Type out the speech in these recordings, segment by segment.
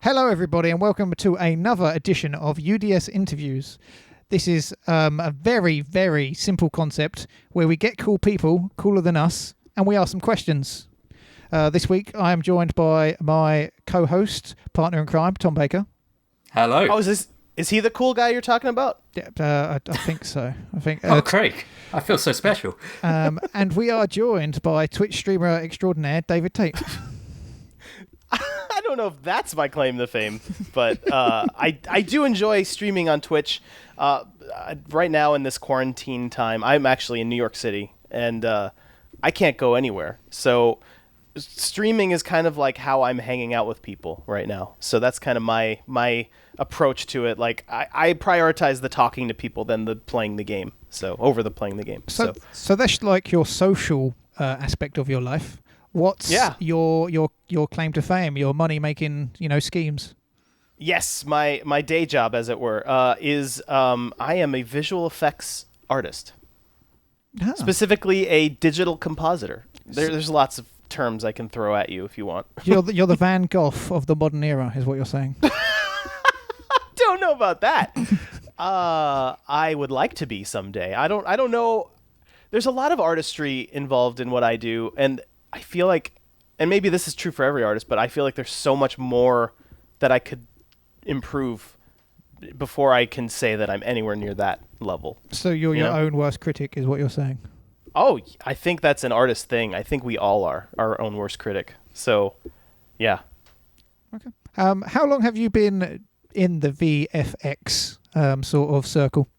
Hello, everybody, and welcome to another edition of UDS Interviews. This is a very, very simple concept where we get cool people, cooler than us, and we ask them questions. This week, I am joined by my co-host, partner in crime, Tom Baker. Hello. Oh, is he the cool guy you're talking about? Yeah, I think so. Craig. I feel so special. And we are joined by Twitch streamer extraordinaire, David Tate. I don't know if that's my claim to fame, but I do enjoy streaming on Twitch. Right now in this quarantine time, I'm actually in New York City, and I can't go anywhere. So streaming is kind of like how I'm hanging out with people right now. So that's kind of my approach to it. Like I prioritize the talking to people than the playing the game. So over the playing the game. So that's like your social aspect of your life. What's your claim to fame, your money-making, schemes? Yes, my day job, as it were, is I am a visual effects artist. Ah. Specifically a digital compositor. There's lots of terms I can throw at you if you want. You're the Van Gogh of the modern era, is what you're saying. Don't know about that. I would like to be someday. I don't know. There's a lot of artistry involved in what I do, and I feel like, and maybe this is true for every artist, but I feel like there's so much more that I could improve before I can say that I'm anywhere near that level. So you're your own worst critic, is what you're saying? Oh, I think that's an artist thing. I think we all are our own worst critic. So, yeah. Okay. How long have you been in the VFX sort of circle?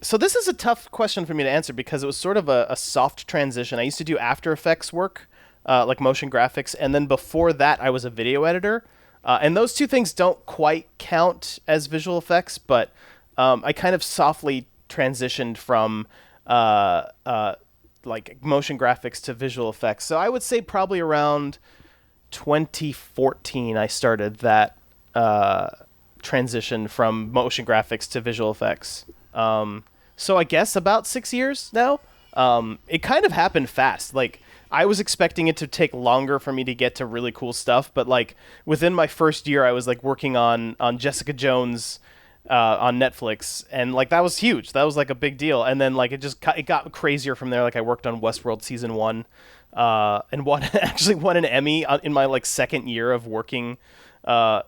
So this is a tough question for me to answer because it was sort of a soft transition. I used to do After Effects work, like motion graphics, and then before that I was a video editor. And those two things don't quite count as visual effects, but I kind of softly transitioned from like motion graphics to visual effects. So I would say probably around 2014 I started that transition from motion graphics to visual effects. So I guess about 6 years now. It kind of happened fast. Like I was expecting it to take longer for me to get to really cool stuff, but like within my first year, I was like working on Jessica Jones on Netflix, and like that was huge. That was like a big deal. And then like it got crazier from there. Like I worked on Westworld season 1, and actually won an Emmy in my like second year of working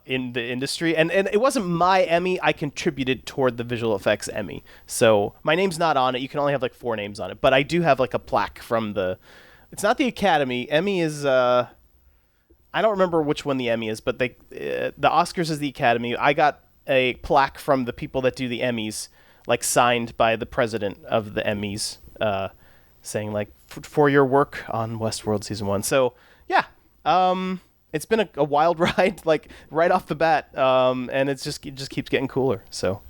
in the industry, and it wasn't my Emmy. I contributed toward the visual effects Emmy, so my name's not on it. You can only have like 4 names on it, but I do have like a plaque from it's not the Academy. Emmy is I don't remember which one the Emmy is, but the Oscars is the Academy. I got a plaque from the people that do the Emmys, like signed by the president of the Emmys, saying like for your work on Westworld season 1. So yeah. It's been a wild ride, like right off the bat, and it just keeps getting cooler. So,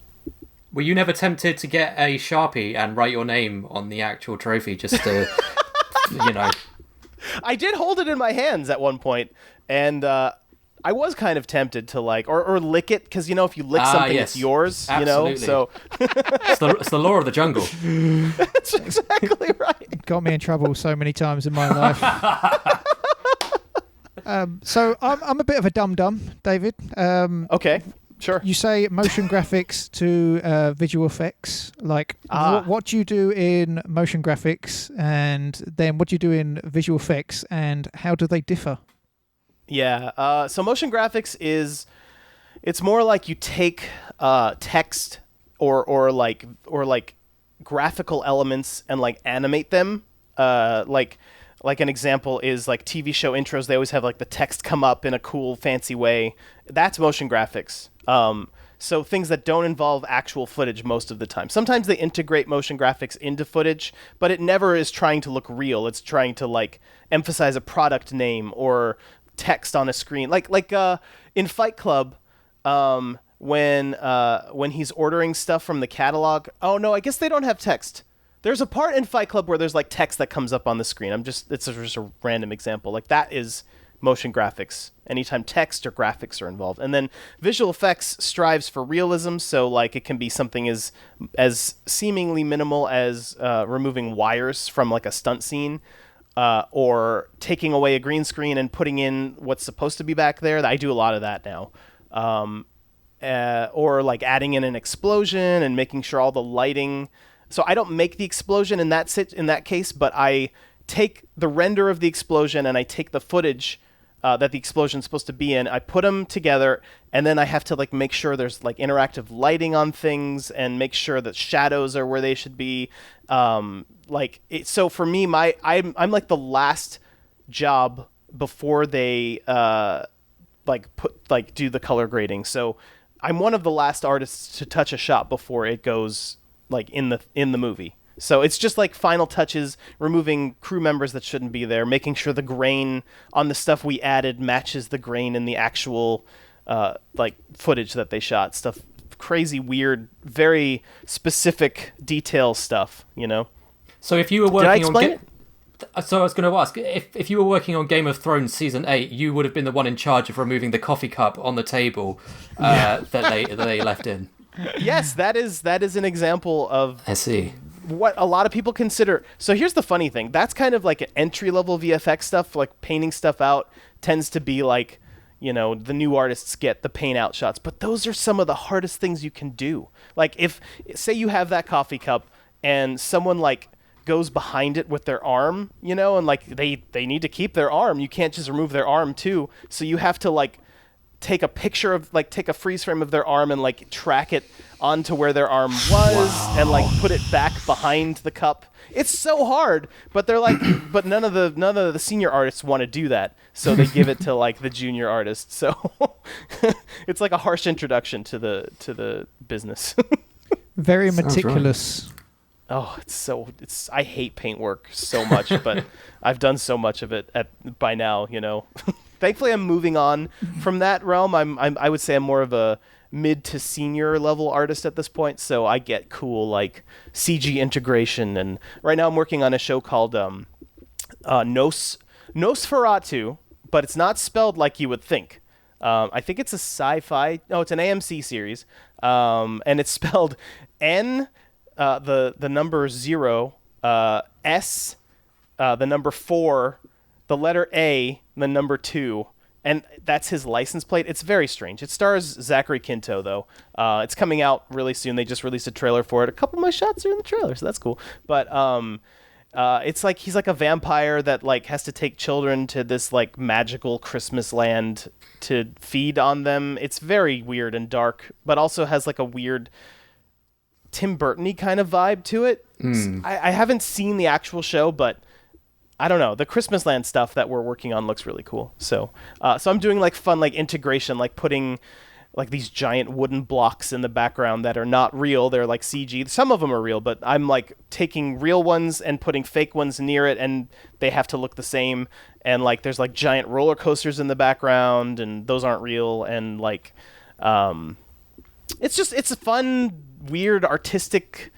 were you never tempted to get a Sharpie and write your name on the actual trophy, just to, I did hold it in my hands at one point, and I was kind of tempted to like or lick it because if you lick something, yes. it's yours. Absolutely. So it's the law of the jungle. That's exactly right. It got me in trouble so many times in my life. So I'm a bit of a dum-dum, David. Okay, sure. You say motion graphics to visual effects. Like, what do you do in motion graphics, and then what do you do in visual effects, and how do they differ? Yeah. So motion graphics it's more like you take text or like graphical elements and like animate them. Like an example is like TV show intros. They always have like the text come up in a cool, fancy way. That's motion graphics. So things that don't involve actual footage most of the time. Sometimes they integrate motion graphics into footage, but it never is trying to look real. It's trying to like emphasize a product name or text on a screen. Like in Fight Club, when he's ordering stuff from the catalog. Oh no, I guess they don't have text. There's a part in Fight Club where there's like text that comes up on the screen. It's just a random example. Like that is motion graphics. Anytime text or graphics are involved. And then visual effects strives for realism. So like it can be something as seemingly minimal as removing wires from like a stunt scene, or taking away a green screen and putting in what's supposed to be back there. I do a lot of that now. Or like adding in an explosion and making sure all the lighting. So I don't make the explosion in that case, but I take the render of the explosion and I take the footage that the explosion's supposed to be in. I put them together, and then I have to like make sure there's like interactive lighting on things and make sure that shadows are where they should be. So for me, I'm like the last job before they do the color grading. So I'm one of the last artists to touch a shot before it goes like in the movie. So it's just like final touches, removing crew members that shouldn't be there, making sure the grain on the stuff we added matches the grain in the actual like footage that they shot. Stuff crazy, weird, very specific detail stuff, you know. So if you were working Did I explain it? So I was going to ask, if you were working on Game of Thrones season 8, you would have been the one in charge of removing the coffee cup on the table that they left in. Yes, that is an example of I see what a lot of people consider. So here's the funny thing. That's kind of like an entry-level VFX stuff, like painting stuff out tends to be like, you know, the new artists get the paint out shots. But those are some of the hardest things you can do. Like if, say you have that coffee cup and someone like goes behind it with their arm, you know, and like they need to keep their arm. You can't just remove their arm too. So you have to like take a picture of like take a freeze frame of their arm and like track it onto where their arm was and like put it back behind the cup. It's so hard, but they're like, but none of the senior artists want to do that, so they give it to like the junior artists. So it's like a harsh introduction to the business. Very Sounds meticulous. Oh, I hate paint work so much, but I've done so much of it by now, you know. Thankfully, I'm moving on from that realm. I would say I'm more of a mid to senior level artist at this point, so I get cool like CG integration. And right now I'm working on a show called Nosferatu, but it's not spelled like you would think. I think it's a sci-fi. No, it's an AMC series, and it's spelled N, the number 0, S, the number 4, the letter A, the number 2, and that's his license plate. It's very strange. It stars Zachary Quinto, though. It's coming out really soon. They just released a trailer for it. A couple of my shots are in the trailer, so that's cool. But it's like he's like a vampire that like has to take children to this like magical Christmas land to feed on them. It's very weird and dark, but also has like a weird Tim Burton-y kind of vibe to it. I haven't seen the actual show, but I don't know. The Christmas land stuff that we're working on looks really cool. So I'm doing like fun like integration, like putting like these giant wooden blocks in the background that are not real. They're like CG. Some of them are real, but I'm like taking real ones and putting fake ones near it, and they have to look the same. And like there's like giant roller coasters in the background, and those aren't real. And like it's a fun, weird, artistic.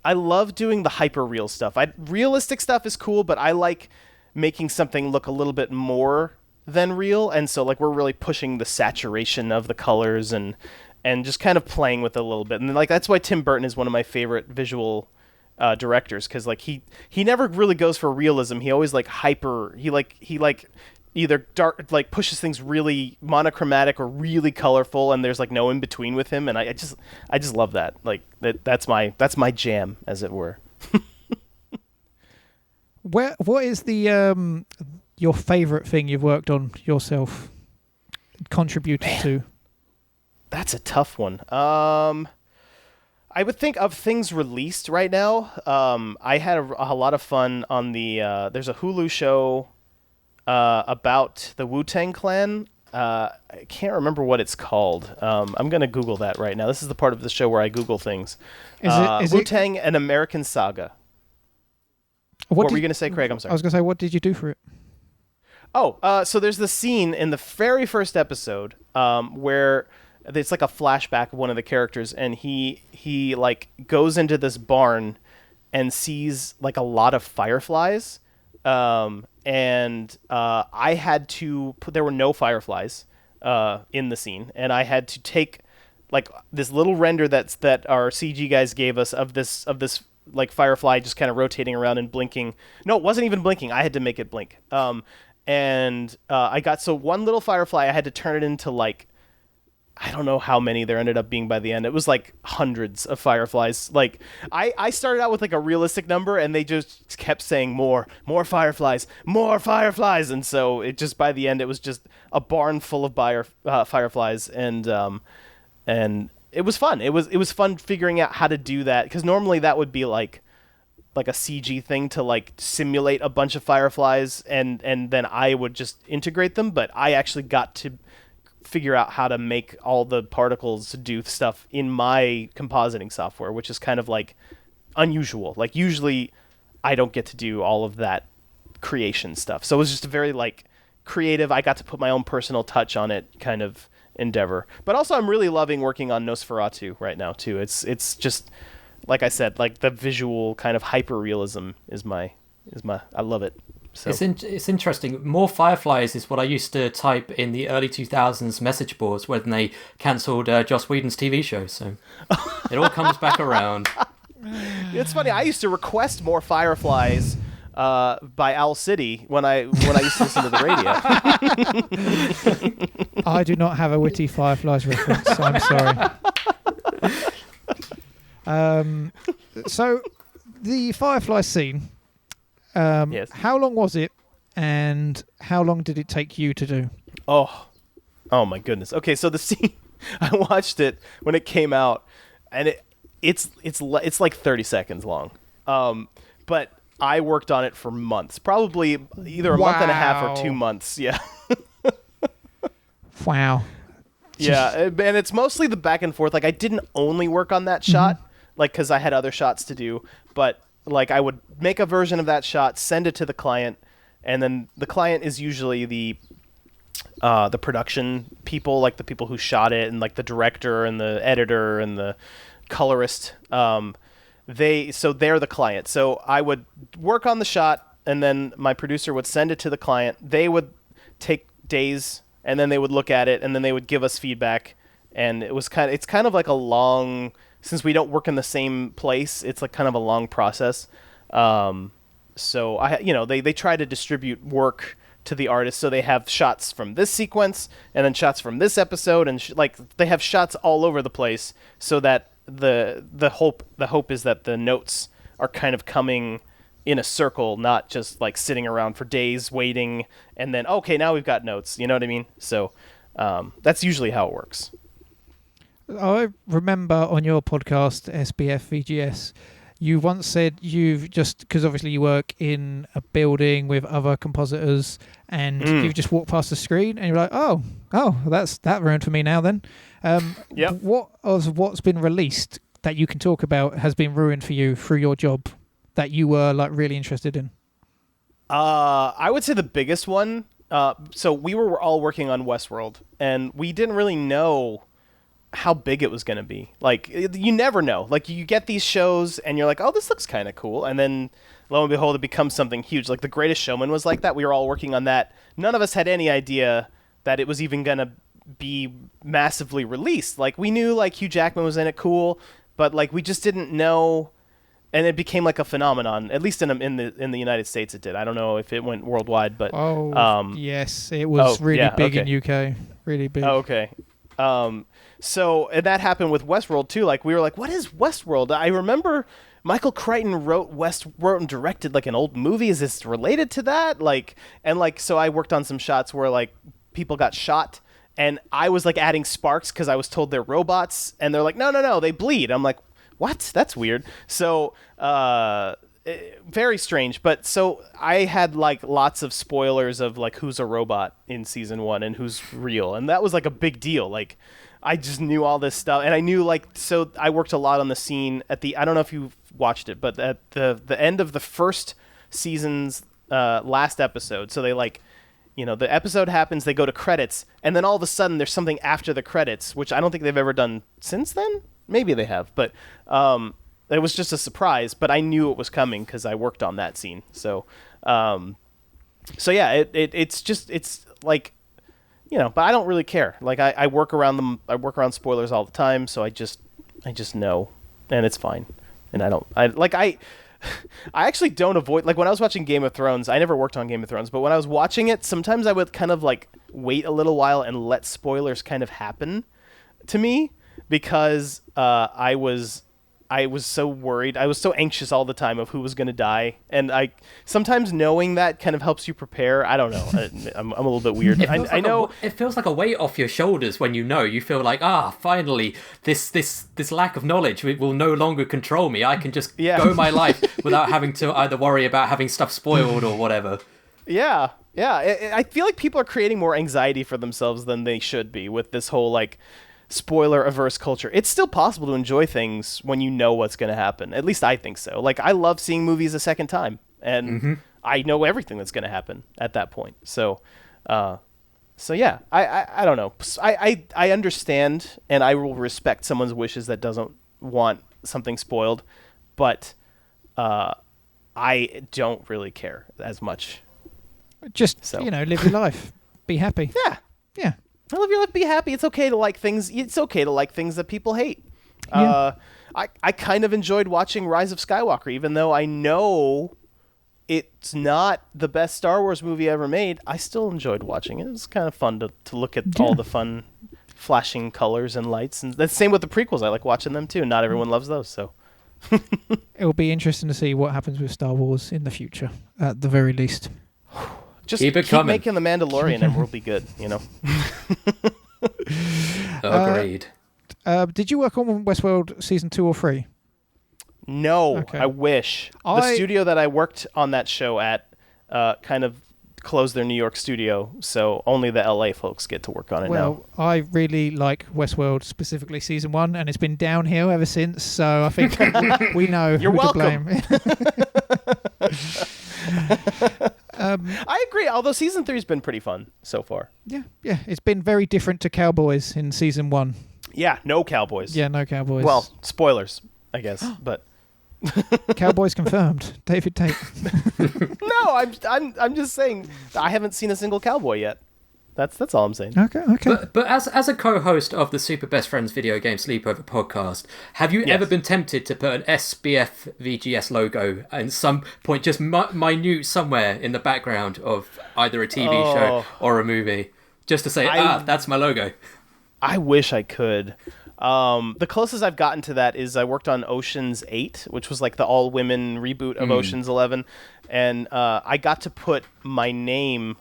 I love doing the hyper real stuff. Realistic stuff is cool, but I like making something look a little bit more than real, and so like we're really pushing the saturation of the colors and just kind of playing with it a little bit. And like that's why Tim Burton is one of my favorite visual directors, because like he never really goes for realism. He always like hyper. He either dark like pushes things really monochromatic or really colorful, and there's like no in between with him. And I just love that. Like that's my jam, as it were. What is the your favorite thing you've worked on yourself, contributed to? That's a tough one. I would think of things released right now. I had a lot of fun on the there's a Hulu show about the Wu-Tang Clan. I can't remember what it's called. I'm going to Google that right now. This is the part of the show where I Google things. Is Wu-Tang, an American Saga. What were you going to say, Craig? I'm sorry. I was going to say, what did you do for it? Oh, so there's the scene in the very first episode where it's like a flashback of one of the characters, and he like goes into this barn and sees like a lot of fireflies. And I had to there were no fireflies in the scene, and I had to take like this little render that our CG guys gave us of this like firefly just kind of rotating around and blinking. No, it wasn't even blinking. I had to make it blink. And I got, so one little firefly, I had to turn it into like, I don't know how many there ended up being by the end. It was like hundreds of fireflies. Like I started out with like a realistic number, and they just kept saying more fireflies, more fireflies. And so it just, by the end, it was just a barn full of fireflies. And it was fun. It was fun figuring out how to do that, because normally that would be like a CG thing to like simulate a bunch of fireflies, and then I would just integrate them. But I actually got to figure out how to make all the particles do stuff in my compositing software, which is kind of like unusual. Like usually I don't get to do all of that creation stuff. So it was just a very like creative, I got to put my own personal touch on it kind of endeavor. But also I'm really loving working on Nosferatu right now too. It's just, like I said, like the visual kind of hyper realism is my I love it. So. It's interesting. More fireflies is what I used to type in the early 2000s message boards when they cancelled Joss Whedon's TV show. So it all comes back around. It's funny. I used to request more fireflies by Owl City when I used to listen to the radio. I do not have a witty fireflies reference. So I'm sorry. So the firefly scene. Yes. How long was it, and how long did it take you to do? Oh my goodness. Okay, so the scene, I watched it when it came out, and it's like 30 seconds long. But I worked on it for months, probably either a month and a half or 2 months. Yeah. Wow. Yeah, and it's mostly the back and forth. Like I didn't only work on that shot, like because I had other shots to do, but. Like I would make a version of that shot, send it to the client, and then the client is usually the production people, like the people who shot it, and like the director and the editor and the colorist. They're the client. So I would work on the shot, and then my producer would send it to the client. They would take days, and then they would look at it, and then they would give us feedback. And it's kind of like a long. Since we don't work in the same place, it's like kind of a long process. So they try to distribute work to the artist, so they have shots from this sequence and then shots from this episode, and they have shots all over the place, so that the hope is that the notes are kind of coming in a circle, not just like sitting around for days waiting and then okay, now we've got notes. You know what I mean? So that's usually how it works. I remember on your podcast, SBF VGS, you once said you've just, because obviously you work in a building with other compositors, and you've just walked past the screen and you're like, oh, that ruined for me now then. Yep. What's been released that you can talk about has been ruined for you through your job that you were like really interested in? I would say the biggest one, so we were all working on Westworld, and we didn't really know how big it was going to be. Like, you never know. Like, you get these shows and you're like, oh, this looks kind of cool, and then lo and behold, it becomes something huge. Like The Greatest Showman was like that. We were all working on that. None of us had any idea that it was even going to be massively released. Like, we knew like Hugh Jackman was in it, cool, but like we just didn't know, and it became like a phenomenon. At least in the United States, it did. I don't know if it went worldwide, but yes, it was really big in UK, really big. Oh, okay. So, and that happened with Westworld too. Like, we were like, what is Westworld? I remember Michael Crichton wrote and directed like an old movie. Is this related to that? Like, and like, so I worked on some shots where like people got shot, and I was like adding sparks because I was told they're robots, and they're like, no, they bleed. I'm like, what? That's weird. So, very strange. But so I had like lots of spoilers of like who's a robot in season 1 and who's real, and that was like a big deal. Like, I just knew all this stuff, and I knew like, so I worked a lot on the scene at the, I don't know if you've watched it, but at the end of the first season's last episode, so they like, the episode happens, they go to credits, and then all of a sudden there's something after the credits, which I don't think they've ever done since then. Maybe they have, but it was just a surprise, but I knew it was coming because I worked on that scene. So yeah, it's like, but I don't really care. Like, I work around them. I work around spoilers all the time, so I just know, and it's fine. and I actually don't avoid, like, when I was watching Game of Thrones, I never worked on Game of Thrones, but when I was watching it, sometimes I would kind of like wait a little while and let spoilers kind of happen to me, because I was so worried. I was so anxious all the time of who was going to die. And sometimes knowing that kind of helps you prepare. I don't know. I'm a little bit weird. I know. It feels like a weight off your shoulders when you feel like, finally, this lack of knowledge will no longer control me. I can just go my life without having to either worry about having stuff spoiled or whatever. Yeah. Yeah. I feel like people are creating more anxiety for themselves than they should be with this whole, like, spoiler averse culture. It's still possible to enjoy things when you know what's going to happen. At least I think so. Like, I love seeing movies a second time, and I know everything that's going to happen at that point. So yeah, I don't know. I understand, and I will respect someone's wishes that doesn't want something spoiled, but I don't really care as much. Just, live your life. Be happy. Yeah. Live your life, be happy. It's okay to like things. It's okay to like things that people hate. Yeah. I kind of enjoyed watching Rise of Skywalker, even though I know it's not the best Star Wars movie ever made. I still enjoyed watching it. It was kind of fun to look at all the fun flashing colors and lights. And that's the same with the prequels. I like watching them too. Not everyone loves those, so. It will be interesting to see what happens with Star Wars in the future, at the very least. Just keep making The Mandalorian and we'll be good, Agreed. Did you work on Westworld season 2 or 3? No, Okay. I wish. The studio that I worked on that show at kind of closed their New York studio, so only the LA folks get to work on it now. Well, I really like Westworld, specifically season 1, and it's been downhill ever since, so I think we know You're who welcome. to blame. I agree, although season 3 has been pretty fun so far. Yeah, it's been very different to Cowboys in season 1. Yeah, no cowboys. Yeah, no Cowboys. Well, spoilers, I guess, but Cowboys confirmed. David Tate. no, I'm just saying I haven't seen a single cowboy yet. That's all I'm saying. Okay. But as a co-host of the Super Best Friends Video Game Sleepover podcast, have you ever been tempted to put an SBF VGS logo at some point, just minute somewhere in the background of either a TV show or a movie, just to say, that's my logo? I wish I could. The closest I've gotten to that is I worked on Ocean's 8, which was like the all-women reboot of Ocean's 11, and I got to put my name...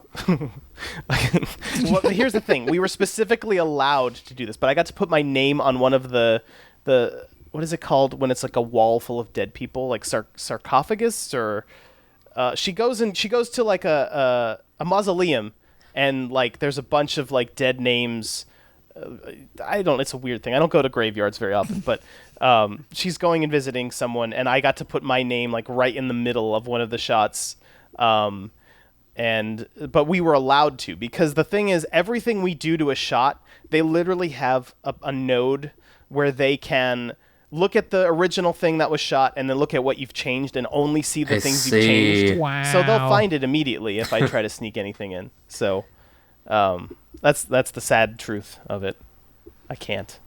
Well, here's the thing. We were specifically allowed to do this, but I got to put my name on one of the what is it called when it's like a wall full of dead people, like sarcophagus, or... She goes to like a mausoleum, and like there's a bunch of like dead names... it's a weird thing. I don't go to graveyards very often, but she's going and visiting someone, and I got to put my name like right in the middle of one of the shots. But we were allowed to, because the thing is, everything we do to a shot, they literally have a node where they can look at the original thing that was shot and then look at what you've changed and only see the things you've changed. Wow. So they'll find it immediately if I try to sneak anything in. So that's the sad truth of it. I can't.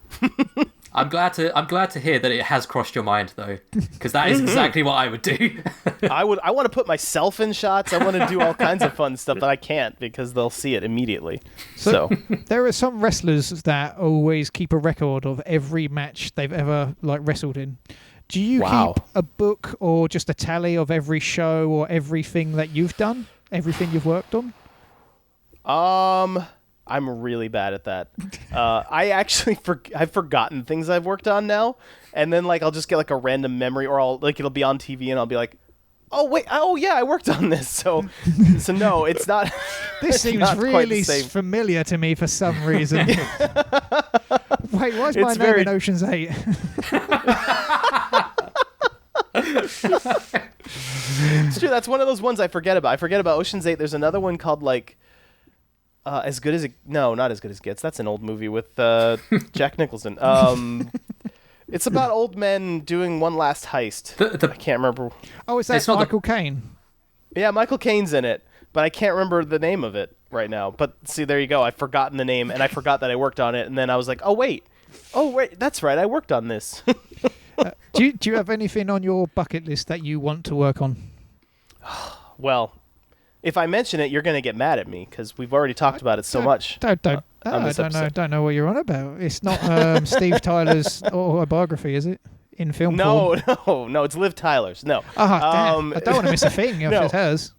I'm glad to hear that it has crossed your mind, though, because that is exactly what I would do. I want to put myself in shots. I want to do all kinds of fun stuff that I can't, because they'll see it immediately. So there are some wrestlers that always keep a record of every match they've ever like wrestled in. Do you keep a book or just a tally of every show or everything that you've done, everything you've worked on? I'm really bad at that. I've forgotten things I've worked on now, and then like I'll just get like a random memory, or it'll be on TV and I'll be like, oh wait, oh yeah, I worked on this. So no, it's not. This seems really familiar to me for some reason. Wait, why is my name in Ocean's 8? It's true. That's one of those ones I forget about. I forget about Ocean's 8. There's another one called like. As good as it... No, not As Good as It Gets. That's an old movie with Jack Nicholson. It's about old men doing one last heist. I can't remember. Oh, is that Michael Caine? Yeah, Michael Caine's in it, but I can't remember the name of it right now. But see, there you go. I've forgotten the name, and I forgot that I worked on it, and then I was like, oh, wait, that's right. I worked on this. Do you have anything on your bucket list that you want to work on? Well, if I mention it, you're going to get mad at me because we've already talked about it so much. I don't know what you're on about. It's not Steve Tyler's autobiography, is it? In film form? No, it's Liv Tyler's. No. Damn. I don't want to miss a thing if it has.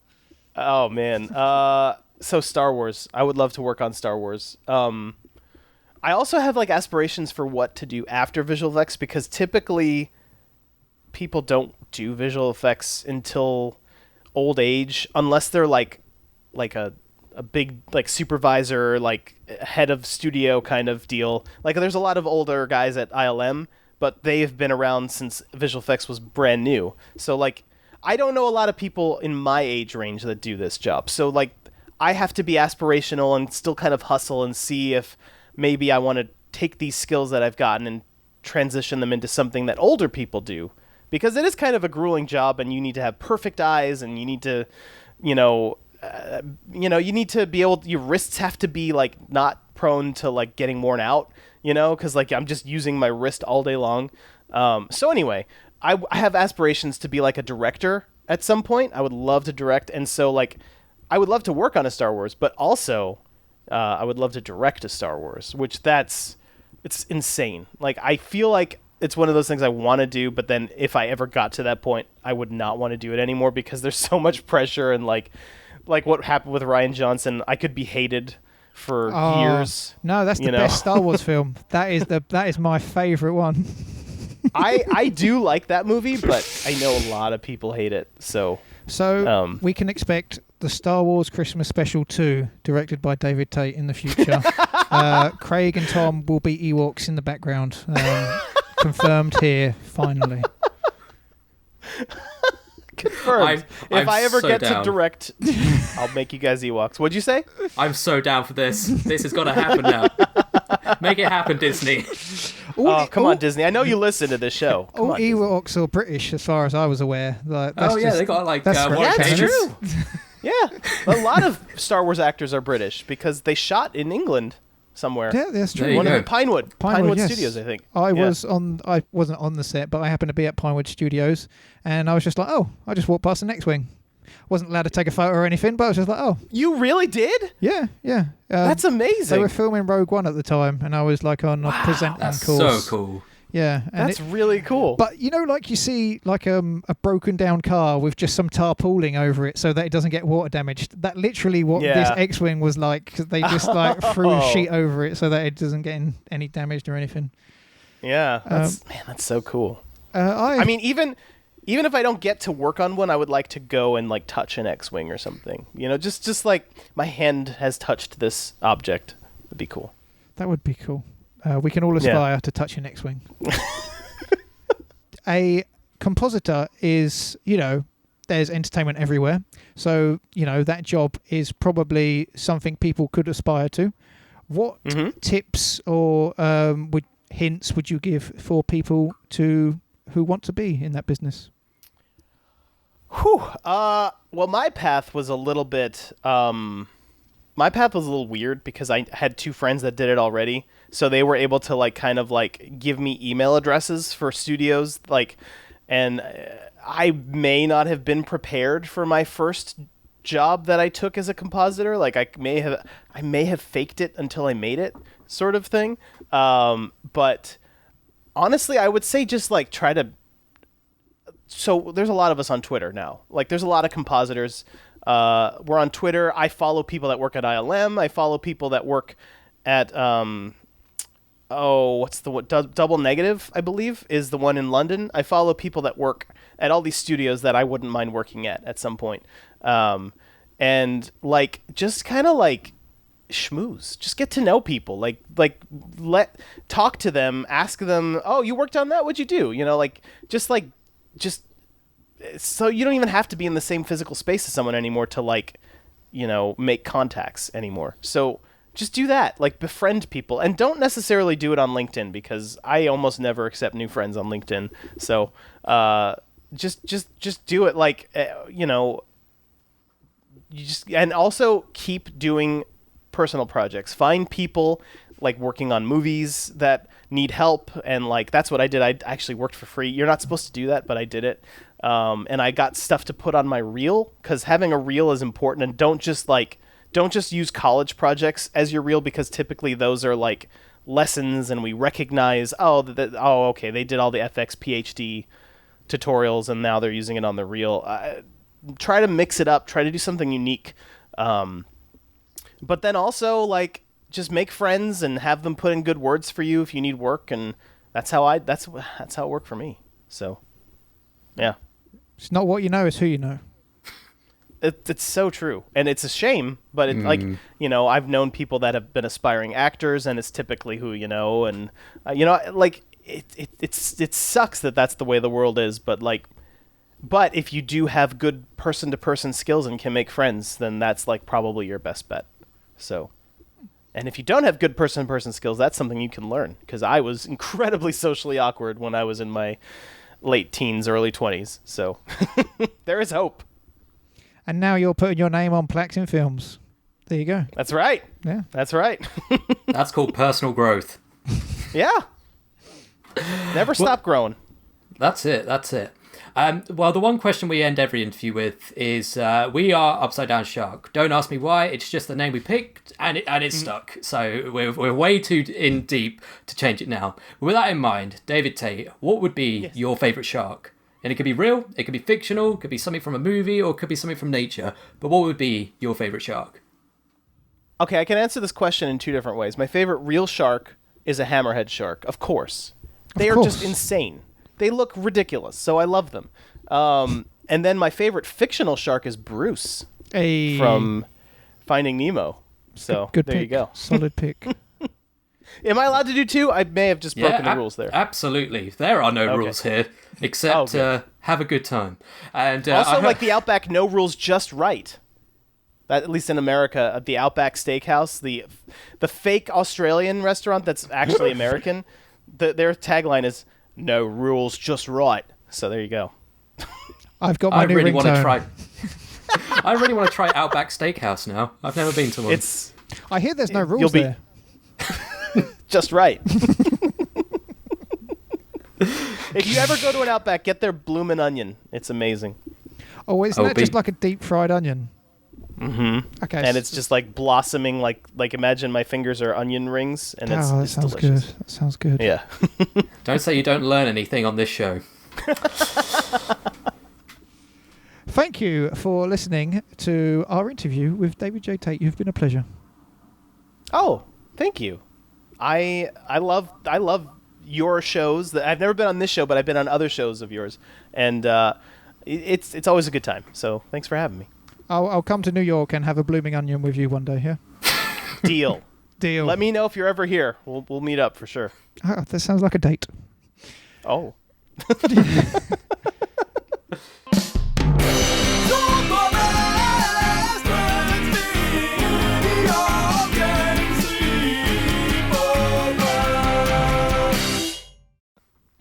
Oh, man. So Star Wars. I would love to work on Star Wars. I also have like aspirations for what to do after visual effects because typically people don't do visual effects until old age unless they're like a big like supervisor, like head of studio kind of deal. Like there's a lot of older guys at ILM, but they've been around since visual effects was brand new. So like I don't know a lot of people in my age range that do this job. So like I have to be aspirational and still kind of hustle and see if maybe I want to take these skills that I've gotten and transition them into something that older people do. Because it is kind of a grueling job and you need to have perfect eyes and you need to, you need to be able, your wrists have to be like not prone to like getting worn out, because like I'm just using my wrist all day long. So anyway, I have aspirations to be like a director at some point. I would love to direct. And so like, I would love to work on a Star Wars, but also I would love to direct a Star Wars, which it's insane. Like, I feel like it's one of those things I want to do, but then if I ever got to that point, I would not want to do it anymore because there's so much pressure and like what happened with Rian Johnson, I could be hated for years. No, that's the best Star Wars film. That is my favorite one. I do like that movie, but I know a lot of people hate it. So we can expect the Star Wars Christmas Special 2, directed by David Tate in the future. Craig and Tom will be Ewoks in the background. Confirmed here, finally. Confirmed. If I ever so get down. to direct, I'll make you guys Ewoks. What'd you say? I'm so down for this. This has got to happen now. Make it happen, Disney. Come on, Disney. I know you listen to this show. All Ewoks are British, as far as I was aware. Like, they got like that's one Yeah, page. it's true. Yeah, a lot of Star Wars actors are British because they shot in England somewhere. Yeah, that's true. There you One go. of Pinewood yes. Studios, I think. I wasn't on the set, but I happened to be at Pinewood Studios, and I was just like, I just walked past the X-Wing. Wasn't allowed to take a photo or anything, but I was just like, You really did? yeah. That's amazing. They were filming Rogue One at the time, and I was like on a presenting That's course. so cool. Yeah, and That's really cool. But like you see like a broken down car with just some tarpaulin over it so that it doesn't get water damaged. That literally what this X-Wing was like. They just like threw a sheet over it so that it doesn't get any damaged or anything. Yeah, that's so cool. I mean, even if I don't get to work on one, I would like to go and like touch an X-Wing or something. Just like my hand has touched this object. It'd be cool. That would be cool. We can all aspire to touch an X-Wing. A compositor is, there's entertainment everywhere. So, that job is probably something people could aspire to. What tips or hints would you give for people who want to be in that business? Well, my path was a little bit... my path was a little weird because I had two friends that did it already. So they were able to give me email addresses for studios, and I may not have been prepared for my first job that I took as a compositor. Like I may have faked it until I made it, sort of thing. But honestly, I would say just try to. So there's a lot of us on Twitter now. There's a lot of compositors. We're on Twitter. I follow people that work at ILM. I follow people that work at what's the one? Double Negative, I believe, is the one in London. I follow people that work at all these studios that I wouldn't mind working at some point. And just kind of schmooze. Just get to know people. Talk to them. Ask them. Oh, you worked on that? What'd you do? Just so you don't even have to be in the same physical space as someone anymore to make contacts anymore. So just do that. Befriend people, and don't necessarily do it on LinkedIn because I almost never accept new friends on LinkedIn. So just do it. And also keep doing personal projects. Find people like working on movies that need help, and like that's what I did. I actually worked for free. You're not supposed to do that, but I did it. And I got stuff to put on my reel, because having a reel is important. And don't just use college projects as your reel, because typically those are like lessons, and we recognize okay, they did all the FX PhD tutorials and now they're using it on the reel. Try to mix it up, try to do something unique, but then also like just make friends and have them put in good words for you if you need work, and that's how it worked for me. So yeah, it's not what you know, it's who you know. It's so true, and it's a shame, but like, you know, I've known people that have been aspiring actors, and it's typically who you know, and you know, like it sucks that that's the way the world is, but if you do have good person-to-person skills and can make friends, then that's like probably your best bet. So, and if you don't have good person-to-person skills, that's something you can learn, because I was incredibly socially awkward when I was in my late teens, early 20s. So there is hope. And now you're putting your name on plaques in films. There you go. That's right. Yeah. That's right. That's called personal growth. Yeah. Never stop growing. That's it. Well, the one question we end every interview with is, we are Upside Down Shark. Don't ask me why. It's just the name we picked, and it's stuck. So we're way too in deep to change it now. With that in mind, David Tate, what would be your favourite shark? And it could be real, it could be fictional, it could be something from a movie, or it could be something from nature. But what would be your favourite shark? Okay, I can answer this question in two different ways. My favorite real shark is a hammerhead shark, of course. They are just insane. They look ridiculous, so I love them. And then my favorite fictional shark is Bruce from Finding Nemo. So good there pick. You go. Solid pick. Am I allowed to do two? I may have just broken the rules there. Absolutely. There are no rules here, except have a good time. And also, like the Outback, no rules, just right. That, at least in America, at the Outback Steakhouse, the fake Australian restaurant that's actually American, their tagline is "No rules, just right." So there you go. I've got my new ringtone. I really want to try Outback Steakhouse now. I've never been to one. I hear there's no rules there. Just right. If you ever go to an Outback, get their bloomin' onion. It's amazing. Oh, isn't that just like a deep fried onion? Mm-hmm. Okay. And it's just like blossoming, like imagine my fingers are onion rings, and it's sounds delicious. good. That sounds good. Yeah. Don't say you don't learn anything on this show. Thank you for listening to our interview with David J. Tate. You've been a pleasure. Oh, thank you. I love your shows. I've never been on this show, but I've been on other shows of yours, and it's always a good time. So thanks for having me. I'll come to New York and have a blooming onion with you one day. Yeah. Deal. Deal. Let me know if you're ever here. We'll meet up for sure. Oh, that sounds like a date. Oh.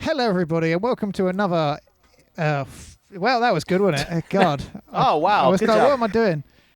Hello, everybody, and welcome to another. Well, that was good, wasn't it? God. Oh, wow. I was Good going, job. what am I doing?